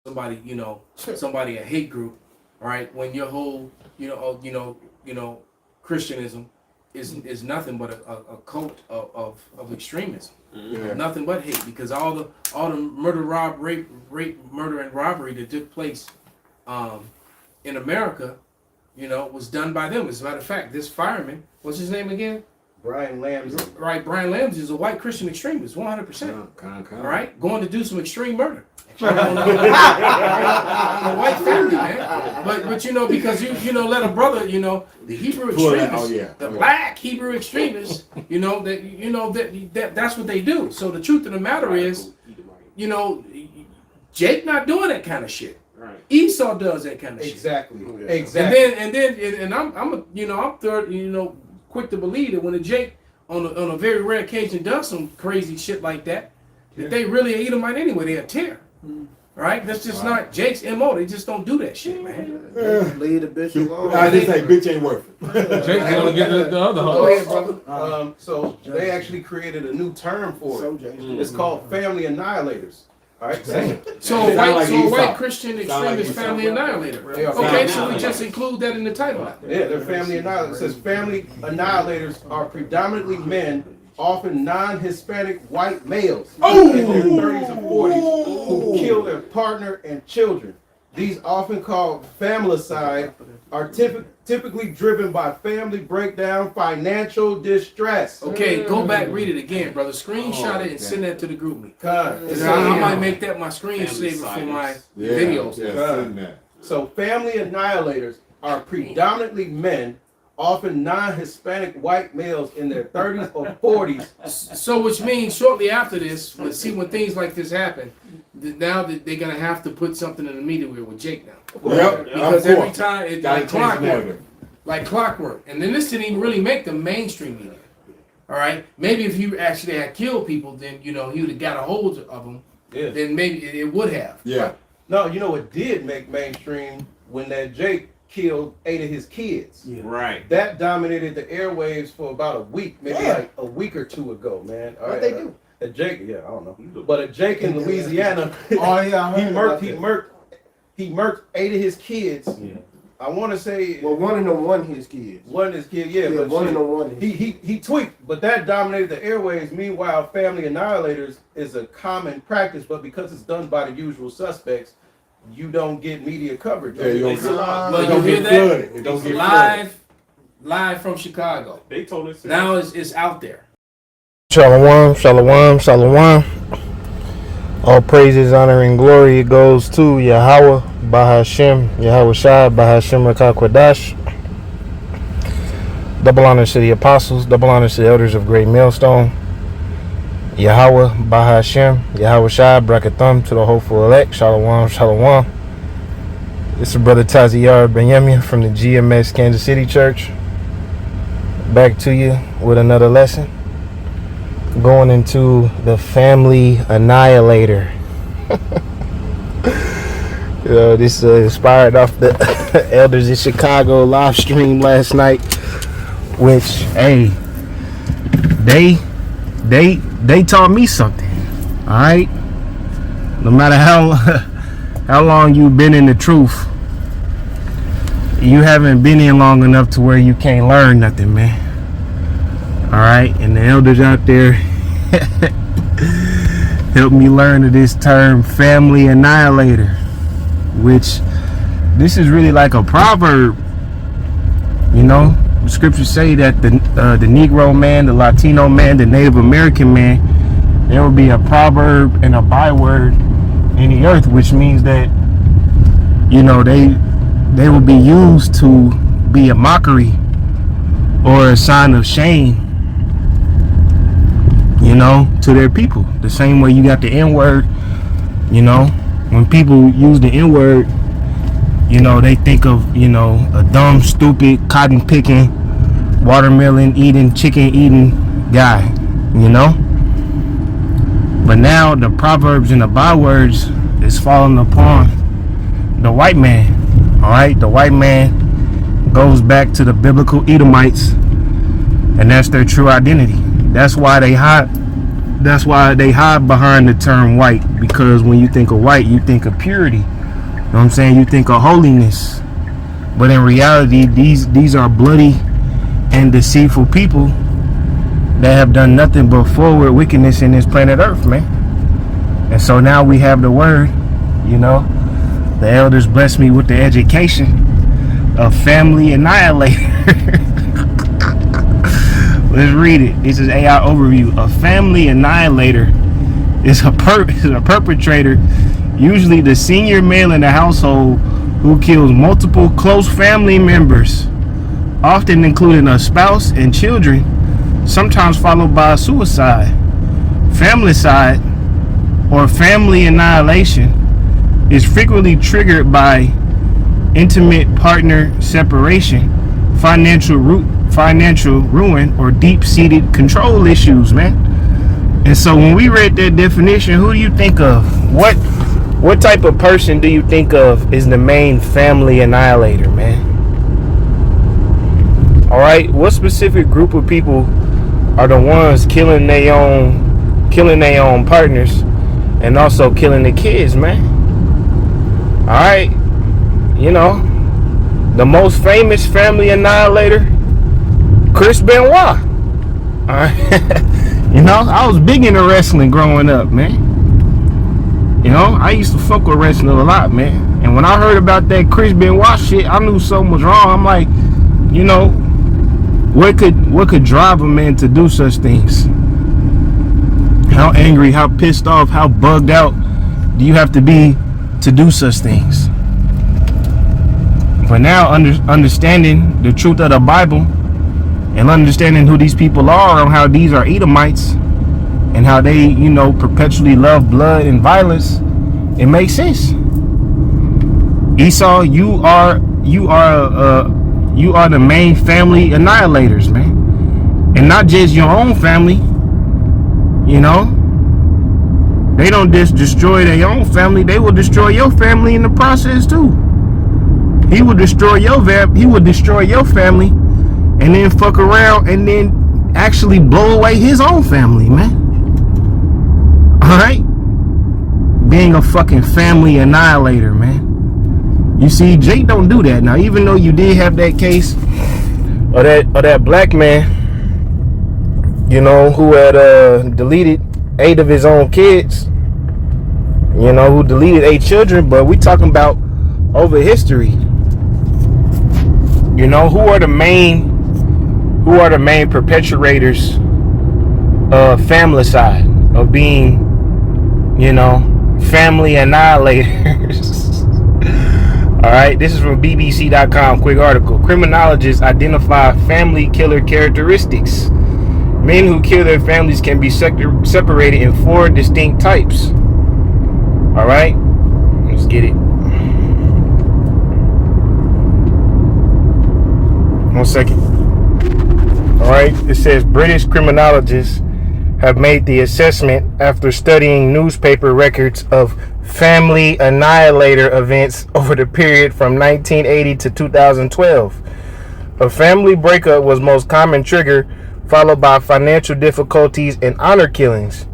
somebody, somebody a hate group, all right? When your whole, Christianism is nothing but a cult of extremism, nothing but hate, because all the murder, rape, murder, and robbery that took place in America, was done by them. As a matter of fact, this fireman, what's his name again? Brian Lambs. Right, Brian Lambs is a white Christian extremist, 100%. All right, going to do some extreme murder. A white family, man. But because you let a brother, the Hebrew extremists, the black Hebrew extremists, that's what they do. So the truth of the matter is, Jake not doing that kind of shit. Right. Esau does that kind of shit. Exactly. And I'm third, quick to believe that when a Jake on a very rare occasion does some crazy shit like that, that they really eat them out anyway. They a tear. Right? That's just not Jake's MO. They just don't do that shit, man. Leave the bitch alone. I just say bitch ain't worth it. Jake's gonna get the other Go ahead, brother. So they actually created a new term for it. It's called family annihilators. All right. So white Christian extremist family annihilator. Okay, so we just include that in the title. Yeah, they're family annihilators. It says family annihilators are predominantly men, often non-Hispanic white males in their 30s and 40s who kill their partner and children. These, often called familicide, are typically driven by family breakdown, financial distress. Okay, go back, read it again, brother. Screenshot it and send that to the group me. I might make that my screensaver for my videos. So family annihilators are predominantly men, often non-Hispanic white males in their 30s or 40s. So which means shortly after this, when things like this happen, now that they're going to have to put something in the media with Jake now. Yep. Because every time, it's like clockwork. And then this didn't even really make the mainstream media. All right? Maybe if you actually had killed people, then, he would have got a hold of them. Yeah. Then maybe it would have. Yeah. No, it did make mainstream when that Jake killed 8 of his kids. Yeah. Right. That dominated the airwaves for about a week, maybe like a week or two ago, man. What they do? A Jake, I don't know. But a Jake in Louisiana, he murked 8 of his kids. Yeah. I want to say, well, one of them won his kids. One of his kids, but one of them won. He tweaked, but that dominated the airwaves. Meanwhile, family annihilators is a common practice, but because it's done by the usual suspects, you don't get media coverage. Yeah, you hear that? It don't get live from Chicago. They told us. Now it's out there. Shalom, shalom, shalom. All praises, honor, and glory goes to YAHAWAH, bahasham, YAHAWASHI, bahasham Rakakwadash. Double honors to the apostles, double honors to the elders of Great Millstone. YAHAWAH, bahasham, YAHAWASHI, brakathum to the hopeful elect. Shalom, shalom. This is Brother Taziyar Benyamia from the GMS Kansas City Church. Back to you with another lesson. Going into the family annihilator. This inspired off the Elders in Chicago live stream last night, which, hey, they taught me something. All right, no matter how long you've been in the truth, you haven't been in long enough to where you can't learn nothing, man. All right, and the elders out there helped me learn of this term, family annihilator, which this is really like a proverb. The scriptures say that the Negro man, the Latino man, the Native American man, there will be a proverb and a byword in the earth, which means that they will be used to be a mockery or a sign of shame, to their people. The same way you got the N-word, when people use the N-word, they think of, a dumb, stupid, cotton picking, watermelon eating, chicken eating guy, But now the proverbs and the bywords is falling upon the white man. All right, the white man goes back to the biblical Edomites, and that's their true identity. That's why they hide That's why they hide behind the term white, because when you think of white, you think of purity. You know what I'm saying? You think of holiness. But in reality, these are bloody and deceitful people that have done nothing but forward wickedness in this planet Earth, man. And so now we have the word, you know. The elders blessed me with the education of family annihilator. Let's read it. This is AI overview. A family annihilator is a perpetrator, usually the senior male in the household, who kills multiple close family members, often including a spouse and children, sometimes followed by suicide. Familicide, or family annihilation, is frequently triggered by intimate partner separation, financial ruin, or deep-seated control issues, man. And so when we read that definition, who do you think of? What type of person do you think of is the main family annihilator, man? All right, what specific group of people are the ones killing their own partners and also killing the kids, man? All right, you know, the most famous family annihilator, Chris Benoit. All right, you know, I was big into wrestling growing up, man. You know, I used to fuck with wrestling a lot, man. And when I heard about that Chris Benoit shit, I knew something was wrong. I'm like, you know, what could drive a man to do such things? How angry, how pissed off, how bugged out do you have to be to do such things? But now, understanding the truth of the Bible and understanding who these people are and how these are Edomites and how they, you know, perpetually love blood and violence, it makes sense. Esau, you are the main family annihilators, man. And not just your own family, you know. They don't just destroy their own family, they will destroy your family in the process too. He will destroy your family and then fuck around and then actually blow away his own family, man. Alright? Being a fucking family annihilator, man. You see, Jake don't do that. Now, even though you did have that case of that black man, you know, who had deleted 8 of his own kids, you know, who deleted 8 children, but we talking about over history. You know, who are the main perpetrators of familicide, of being, you know, family annihilators? All right, this is from BBC.com, quick article. Criminologists identify family killer characteristics. Men who kill their families can be separated in 4 distinct types. All right, let's get it. 1 second. All right, it says British criminologists have made the assessment after studying newspaper records of family annihilator events over the period from 1980 to 2012. A family breakup was most common trigger, followed by financial difficulties and honor killings.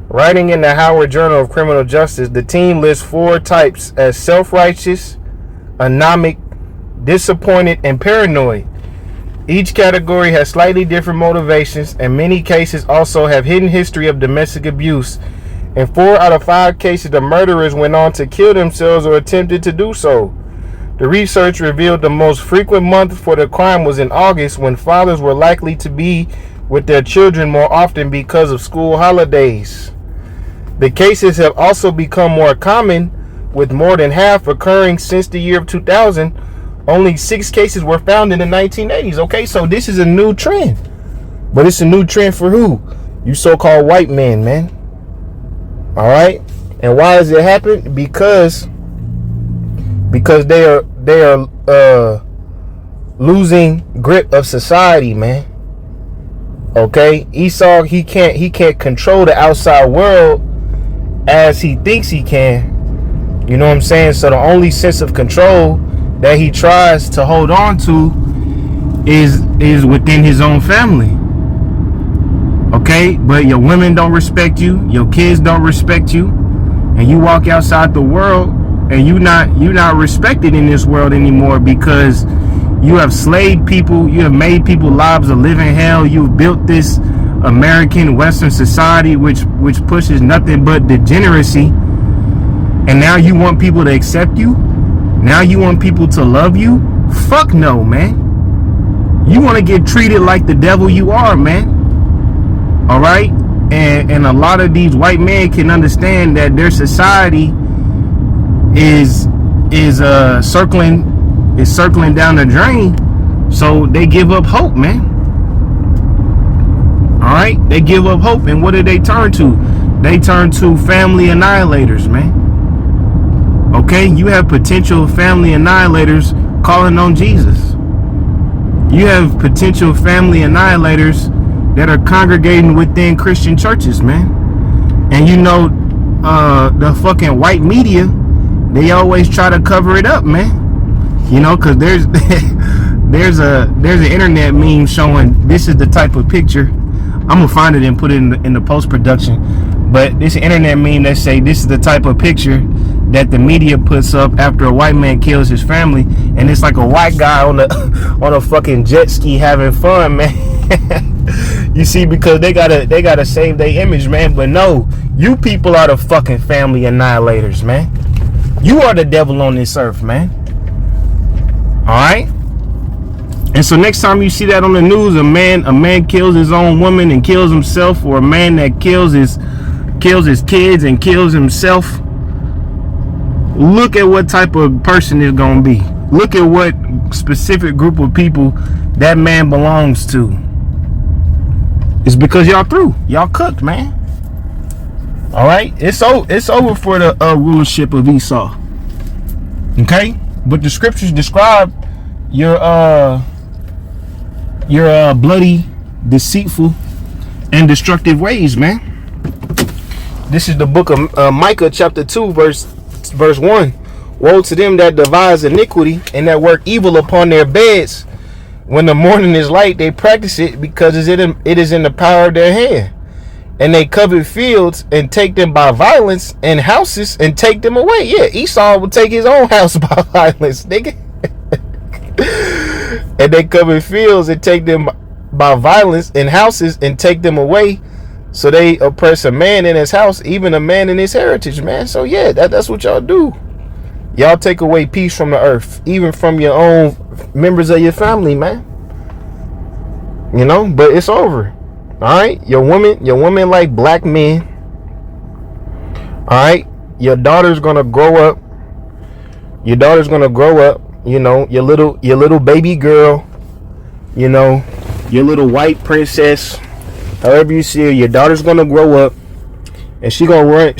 Writing in the Howard Journal of Criminal Justice, the team lists 4 types as self-righteous, anomic, disappointed, and paranoid. Each category has slightly different motivations, and many cases also have hidden history of domestic abuse. In 4 out of 5 cases, the murderers went on to kill themselves or attempted to do so. The research revealed the most frequent month for the crime was in August, when fathers were likely to be with their children more often because of school holidays. The cases have also become more common, with more than half occurring since the year of 2000. Only 6 cases were found in the 1980s. Okay, so this is a new trend. But it's a new trend for who? You so-called white men, man. All right? And why does it happen? Because they are losing grip of society, man. Okay? Esau, he can't control the outside world as he thinks he can. You know what I'm saying? So the only sense of control that he tries to hold on to is within his own family. Okay, but your women don't respect you, your kids don't respect you, and you walk outside the world and you're not respected in this world anymore because you have slaved people, you have made people lives a living hell. You've built this American Western society which pushes nothing but degeneracy, and now you want people to accept you? Now you want people to love you? Fuck no, man. You want to get treated like the devil you are, man. All right, and a lot of these white men can understand that their society is circling down the drain, so they give up hope, man. All right, they give up hope, and what do they turn to? They turn to family annihilators, man. Okay, you have potential family annihilators calling on Jesus. You have potential family annihilators that are congregating within Christian churches, man. And you know, the fucking white media, they always try to cover it up, man. You know, cause there's an internet meme showing this is the type of picture. I'm gonna find it and put it in the post-production. But this internet meme that say this is the type of picture that the media puts up after a white man kills his family, and it's like a white guy on a fucking jet ski having fun, man. You see, because they gotta save their image, man. But no, you people are the fucking family annihilators, man. You are the devil on this earth, man. All right. And so next time you see that on the news, a man kills his own woman and kills himself, or a man that kills his kids and kills himself, look at what type of person it's gonna be. Look at what specific group of people that man belongs to. It's because y'all through. Y'all cooked, man. All right, it's over for the rulership of Esau. Okay, but the scriptures describe your bloody, deceitful, and destructive ways, man. This is the book of Micah, chapter 2, verse 1. Woe to them that devise iniquity and that work evil upon their beds. When the morning is light, they practice it because it is in the power of their hand. And they covet fields and take them by violence, and houses and take them away. Yeah, Esau will take his own house by violence, nigga. And they covet fields and take them by violence, and houses and take them away. So they oppress a man in his house, even a man in his heritage, man. So yeah, that's what y'all do. Y'all take away peace from the earth, even from your own members of your family, man. You know, but it's over. All right, your woman like black men. All right, your daughter's gonna grow up. You know, your little baby girl. You know, your little white princess. However you see her, your daughter's gonna grow up. And she gonna run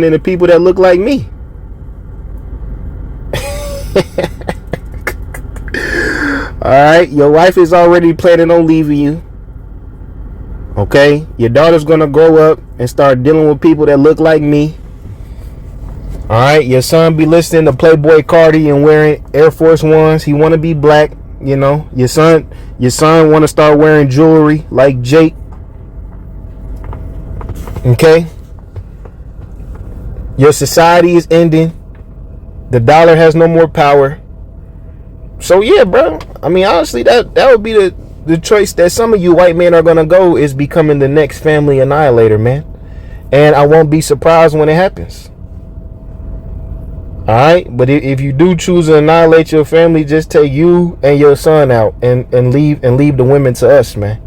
into people that look like me. Alright, your wife is already planning on leaving you. Okay, your daughter's gonna grow up and start dealing with people that look like me. Alright, your son be listening to Playboy Cardi and wearing Air Force Ones. He wanna be black, you know. Your son wanna start wearing jewelry like Jake. Okay, your society is ending. The dollar has no more power. So yeah, bro, I mean, honestly, that would be the choice that some of you white men are gonna go, is becoming the next family annihilator, man. And I won't be surprised when it happens. All right, but if you do choose to annihilate your family, just take you and your son out and leave the women to us, man.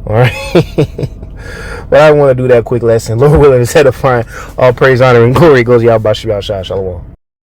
All right. But I want to do that quick lesson. Lord willing, is edifying. All praise, honor, and glory goes YAHAWASHI. Shalom.